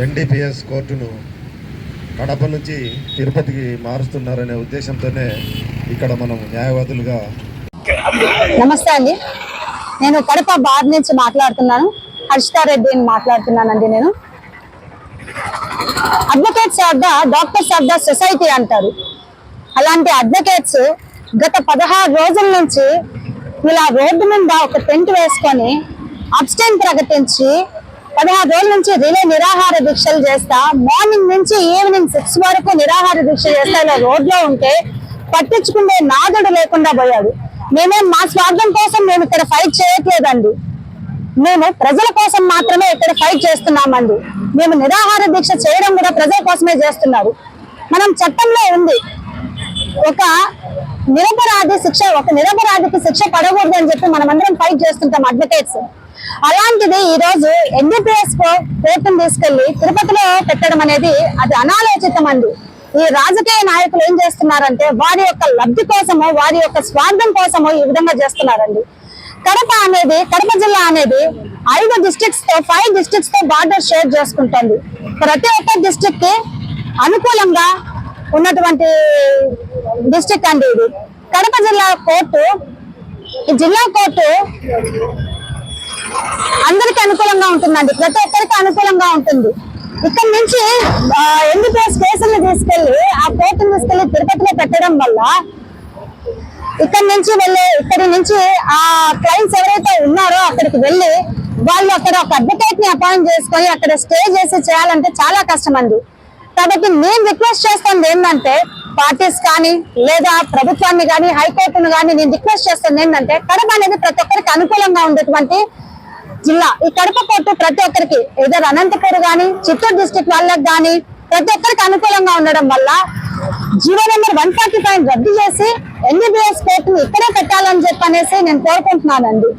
NDPS కోర్టును కడప నుంచి తిరుపతికి మారుస్తున్నారనే ఉద్దేశంతోనే ఇక్కడ మనం న్యాయవాదులుగా. నమస్తే అండి, నేను కడప బార్ నుంచి మాట్లాడుతున్నాను. హర్షితారెడ్డి మాట్లాడుతున్నానండి. నేను advocates of the doctors of the society అంటారు. అలాంటి అడ్వకేట్స్ గత 16 రోజుల నుంచి ఇలా రోడ్డు మీద ఒక టెంట్ వేసుకొని అబ్స్టైన్ ప్రకటించి 16 రోజుల నుంచి రిలే నిరాహార దీక్షలు చేస్తా, మార్నింగ్ నుంచి ఈవినింగ్ 6 వరకు నిరాహార దీక్ష చేస్తా ఇలా రోడ్లో ఉంటే పట్టించుకునే నాదుడు లేకుండా పోయాడు. మేమేం మా స్వార్థం కోసం మేము ఇక్కడ ఫైట్ చేయట్లేదండి, మేము ప్రజల కోసం మాత్రమే ఇక్కడ ఫైట్ చేస్తున్నామండి. మేము నిరాహార దీక్ష చేయడం కూడా ప్రజల కోసమే చేస్తున్నారు. మనం చట్టంలో ఉంది ఒక నిరపరాధికి శిక్ష పడకూడదు అని చెప్పి మనమందరం ఫైట్ చేస్తుంటాం అడ్వకేట్స్. అలాంటిది ఈ రోజు ఎన్డీపీఎస్ కోర్టును తీసుకెళ్లి తిరుపతిలో పెట్టడం అనేది అది అనాలోచితం అండి. ఈ రాజకీయ నాయకులు ఏం చేస్తున్నారంటే వారి యొక్క లబ్ధి కోసమో వారి యొక్క స్వార్థం కోసమో ఈ విధంగా చేస్తున్నారండి. కడప జిల్లా అనేది 5 డిస్ట్రిక్ట్స్ తో బార్డర్ షేర్ చేసుకుంటుంది. ప్రతి ఒక్క డిస్ట్రిక్ట్ కి అనుకూలంగా ఉన్నటువంటి డిస్ట్రిక్ట్ అండి ఇది. కడప జిల్లా కోర్టు, ఈ జిల్లా కోర్టు అందరికి అనుకూలంగా ఉంటుందండి, ప్రతి ఒక్కరికి అనుకూలంగా ఉంటుంది. ఇక్కడ నుంచి ఎన్డీపీఎస్ కేసులను తీసుకెళ్లి ఆ కోర్టును తీసుకెళ్లి తిరుపతిలో పెట్టడం వల్ల ఇక్కడి నుంచి ఆ క్లయింట్స్ ఎవరైతే ఉన్నారో అక్కడికి వెళ్ళి వాళ్ళు అక్కడ ఒక అడ్వకేట్ ని అపాయింట్ చేసుకొని అక్కడ స్టే చేసి చేయాలంటే చాలా కష్టం అండి. కాబట్టి నేను రిక్వెస్ట్ చేస్తుంది ఏంటంటే పార్టీస్ కానీ లేదా ప్రభుత్వాన్ని కానీ హైకోర్టును కానీ నేను రిక్వెస్ట్ చేస్తుంది ఏంటంటే కడప అనేది ప్రతి ఒక్కరికి అనుకూలంగా ఉండేటువంటి జిల్లా. ఈ కడప కోర్టు ప్రతి ఒక్కరికి ఏదైనా అనంతపూర్ కానీ చిత్తూరు డిస్ట్రిక్ట్ వాళ్ళకి కానీ ప్రతి ఒక్కరికి అనుకూలంగా ఉండడం వల్ల జీవో నెంబర్ 145 రద్దు చేసి ఎన్డీపీఎస్ కోర్టును ఇక్కడే పెట్టాలని చెప్పనేసి నేను కోరుకుంటున్నానండి.